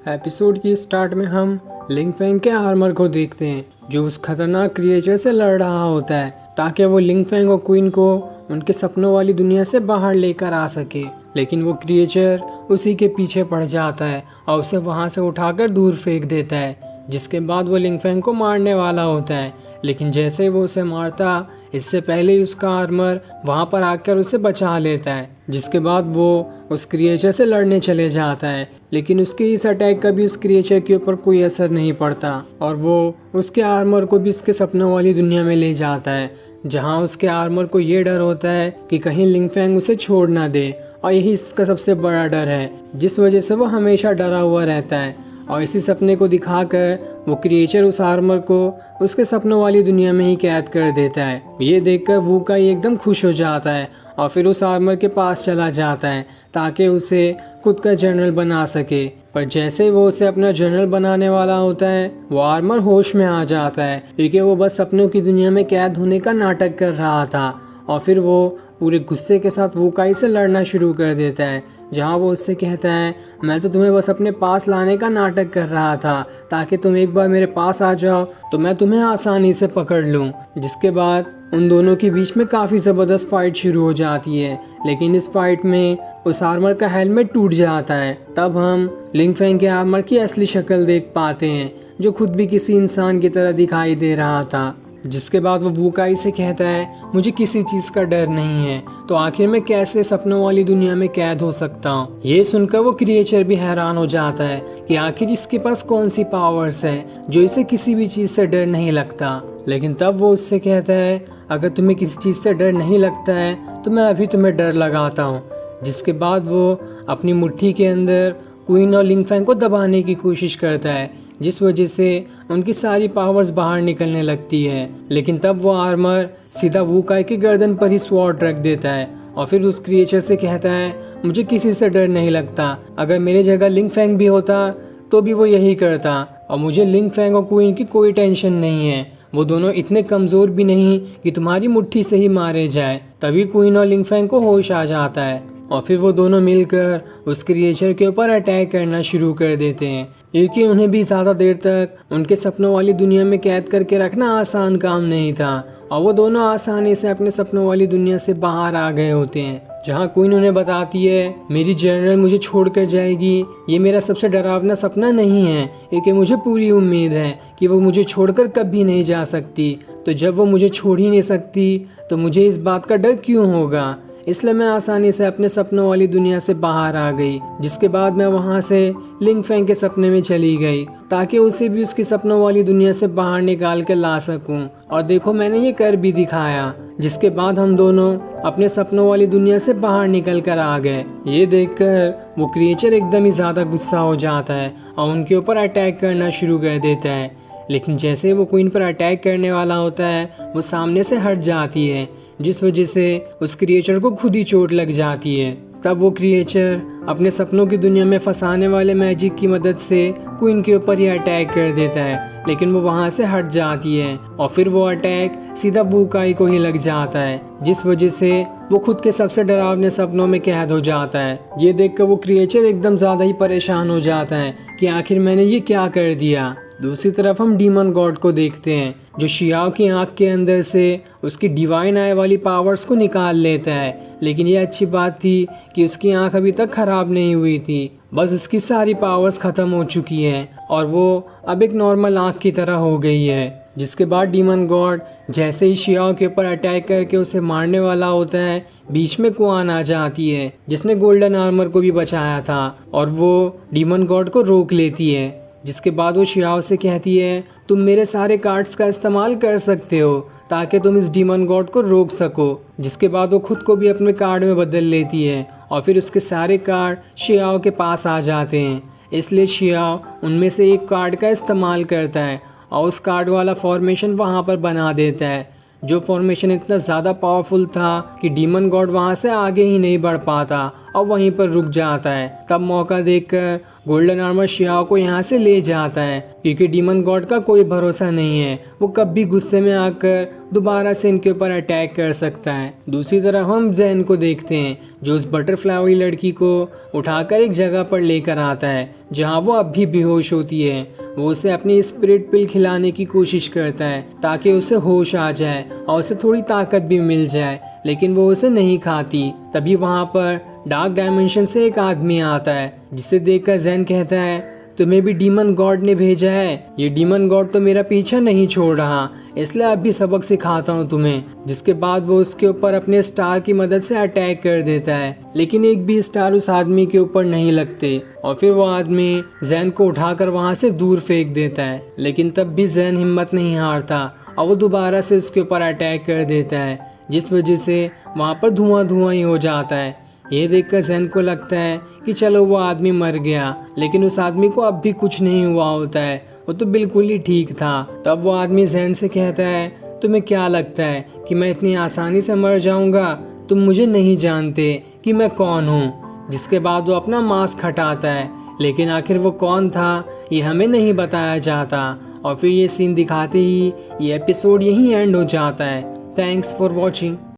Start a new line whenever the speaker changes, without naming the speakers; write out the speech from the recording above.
Episode की start में हम लिंग फेंग के आर्मर को देखते हैं जो उस खतरनाक क्रिएचर से लड़ रहा होता है ताकि वो लिंग फेंग और क्वीन को उनके सपनों वाली दुनिया से बाहर लेकर आ सके। लेकिन वो क्रिएचर उसी के पीछे पड़ जाता है और उसे वहां से उठाकर दूर फेंक देता है, जिसके बाद वो लिंग फेंग को मारने वाला होता है। लेकिन जैसे ही वो उसे मारता इससे पहले ही उसका आर्मर वहां पर आकर उसे बचा लेता है, जिसके बाद वो उस क्रिएचर से लड़ने चले जाता है। लेकिन उसके इस अटैक का भी उस क्रिएचर के ऊपर कोई असर नहीं पड़ता और वो उसके आर्मर को भी उसके सपनों वाली दुनिया में ले जाता है, जहां उसके आर्मर को ये डर होता है कि कहीं लिंग फेंग उसे छोड़ ना दे। और यही इसका सबसे बड़ा डर है जिस वजह से वो हमेशा डरा हुआ रहता है। और इसी सपने को दिखाकर वो क्रिएचर उस आर्मर को उसके सपनों वाली दुनिया में ही कैद कर देता है। ये देखकर वू काई एकदम खुश हो जाता है और फिर उस आर्मर के पास चला जाता है ताकि उसे खुद का जनरल बना सके। पर जैसे ही वो उसे अपना जनरल बनाने वाला होता है वो आर्मर होश में आ जाता है, क्योंकि वो बस सपनों की दुनिया में कैद होने का नाटक कर रहा था। और फिर वो पूरे गुस्से के साथ वू काई से लड़ना शुरू कर देता है, जहाँ वो उससे कहता है मैं तो तुम्हें बस अपने पास लाने का नाटक कर रहा था ताकि तुम एक बार मेरे पास आ जाओ तो मैं तुम्हें आसानी से पकड़ लूँ। जिसके बाद उन दोनों के बीच में काफ़ी ज़बरदस्त फाइट शुरू हो जाती है। लेकिन इस फाइट में उस आर्मर का हेलमेट टूट जाता है। तब हम लिंग फेंग के आर्मर की असली शक्ल देख पाते हैं, जो खुद भी किसी इंसान की तरह दिखाई दे रहा था। जिसके बाद वो वू काई से कहता है मुझे किसी चीज़ का डर नहीं है, तो आखिर मैं कैसे सपनों वाली दुनिया में कैद हो सकता हूँ। ये सुनकर वो क्रिएचर भी हैरान हो जाता है कि आखिर इसके पास कौन सी पावर्स है जो इसे किसी भी चीज़ से डर नहीं लगता। लेकिन तब वो उससे कहता है अगर तुम्हें किसी चीज़ से डर नहीं लगता है तो मैं अभी तुम्हें डर लगाता हूँ। जिसके बाद वो अपनी मुट्ठी के अंदर क्वीन और लिंग फेंग को दबाने की कोशिश करता है, जिस वजह से उनकी सारी पावर्स बाहर निकलने लगती है। लेकिन तब वो आर्मर सीधा वू काई की गर्दन पर ही स्वॉर्ड रख देता है और फिर उस क्रिएचर से कहता है मुझे किसी से डर नहीं लगता, अगर मेरी जगह लिंग फेंग भी होता तो भी वो यही करता, और मुझे लिंग फेंग और क्वीन की कोई टेंशन नहीं है। वो दोनों इतने कमज़ोर भी नहीं कि तुम्हारी मुट्ठी से ही मारे जाए। तभी क्वीन और लिंग फेंग को होश आ जाता है और फिर वो दोनों मिलकर उस क्रिएचर के ऊपर अटैक करना शुरू कर देते हैं, क्योंकि उन्हें भी ज़्यादा देर तक उनके सपनों वाली दुनिया में कैद करके रखना आसान काम नहीं था। और वो दोनों आसानी से अपने सपनों वाली दुनिया से बाहर आ गए होते हैं, जहाँ क्वीन उन्हें बताती है मेरी जनरल मुझे छोड़कर जाएगी, ये मेरा सबसे डरावना सपना नहीं है, क्योंकि मुझे पूरी उम्मीद है कि वो मुझे छोड़कर कभी नहीं जा सकती। तो जब वो मुझे छोड़ ही नहीं सकती तो मुझे इस बात का डर क्यों होगा, इसलिए मैं आसानी से अपने सपनों वाली दुनिया से बाहर आ गई। जिसके बाद मैं वहां से लिंग फेंग के सपने में चली गई ताकि उसे भी उसकी सपनों वाली दुनिया से बाहर निकाल के ला सकूं। और देखो मैंने ये कर भी दिखाया। जिसके बाद हम दोनों अपने सपनों वाली दुनिया से बाहर निकल कर आ गए। ये देखकर वो क्रिएचर एकदम ही ज़्यादा गुस्सा हो जाता है और उनके ऊपर अटैक करना शुरू कर देता है। लेकिन जैसे ही वो क्वीन पर अटैक करने वाला होता है वो सामने से हट जाती है, जिस वजह से उस क्रिएचर को खुद ही चोट लग जाती है। तब वो क्रिएचर अपने सपनों की दुनिया में फंसाने वाले मैजिक की मदद से क्वीन के ऊपर ही अटैक कर देता है, लेकिन वो वहां से हट जाती है और फिर वो अटैक सीधा वू काई को ही लग जाता है, जिस वजह से वो खुद के सबसे डरावने सपनों में कैद हो जाता है। ये देखकर वो क्रिएचर एकदम ज़्यादा ही परेशान हो जाता है कि आखिर मैंने ये क्या कर दिया। दूसरी तरफ हम डीमन गॉड को देखते हैं जो शियाओ की आंख के अंदर से उसकी डिवाइन आई वाली पावर्स को निकाल लेता है। लेकिन ये अच्छी बात थी कि उसकी आंख अभी तक खराब नहीं हुई थी, बस उसकी सारी पावर्स ख़त्म हो चुकी हैं और वो अब एक नॉर्मल आंख की तरह हो गई है। जिसके बाद डीमन गॉड जैसे ही शियाओ के ऊपर अटैक करके उसे मारने वाला होता है, बीच में कुआन आ जाती है जिसने गोल्डन आर्मर को भी बचाया था और वो डीमन गॉड को रोक लेती है। जिसके बाद वो शियाओ से कहती है तुम मेरे सारे कार्ड्स का इस्तेमाल कर सकते हो ताकि तुम इस डीमन गॉड को रोक सको। जिसके बाद वो खुद को भी अपने कार्ड में बदल लेती है और फिर उसके सारे कार्ड शियाओ के पास आ जाते हैं। इसलिए शियाओ उनमें से एक कार्ड का इस्तेमाल करता है और उस कार्ड वाला फॉर्मेशन वहाँ पर बना देता है, जो फॉर्मेशन इतना ज़्यादा पावरफुल था कि डीमन गॉड वहाँ से आगे ही नहीं बढ़ पाता और वहीं पर रुक जाता है। तब मौका देखकर गोल्डन आर्मर शियाओ को यहाँ से ले जाता है क्योंकि डीमन गॉड का कोई भरोसा नहीं है, वो कब भी गुस्से में आकर दोबारा से इनके ऊपर अटैक कर सकता है। दूसरी तरफ हम जैन को देखते हैं जो उस बटरफ्लाई वाली लड़की को उठाकर एक जगह पर लेकर आता है जहाँ वो अब भी बेहोश होती है। वो उसे अपनी स्पिरिट पिल खिलाने की कोशिश करता है ताकि उसे होश आ जाए और उसे थोड़ी ताकत भी मिल जाए, लेकिन वो उसे नहीं खाती। तभी वहाँ पर डार्क डायमेंशन से एक आदमी आता है जिसे देखकर जैन कहता है तुम्हें भी डीमन गॉड ने भेजा है। ये डीमन गॉड तो मेरा पीछा नहीं छोड़ रहा, इसलिए अब भी सबक सिखाता हूँ तुम्हें। जिसके बाद वो उसके ऊपर अपने स्टार की मदद से अटैक कर देता है, लेकिन एक भी स्टार उस आदमी के ऊपर नहीं लगते और फिर वो आदमी जैन को उठाकर वहाँ से दूर फेंक देता है। लेकिन तब भी जैन हिम्मत नहीं हारता और वो दोबारा से उसके ऊपर अटैक कर देता है, जिस वजह से वहाँ पर धुआं धुआं ही हो जाता है। ये देखकर जैन को लगता है कि चलो वो आदमी मर गया, लेकिन उस आदमी को अब भी कुछ नहीं हुआ होता है, वो तो बिल्कुल ही ठीक था। तब वो आदमी जैन से कहता है तुम्हें क्या लगता है कि मैं इतनी आसानी से मर जाऊंगा? तुम मुझे नहीं जानते कि मैं कौन हूँ। जिसके बाद वो अपना मास्क हटाता है, लेकिन आखिर वो कौन था ये हमें नहीं बताया जाता और फिर ये सीन दिखाते ही ये एपिसोड यहीं एंड हो जाता है। Thanks for watching.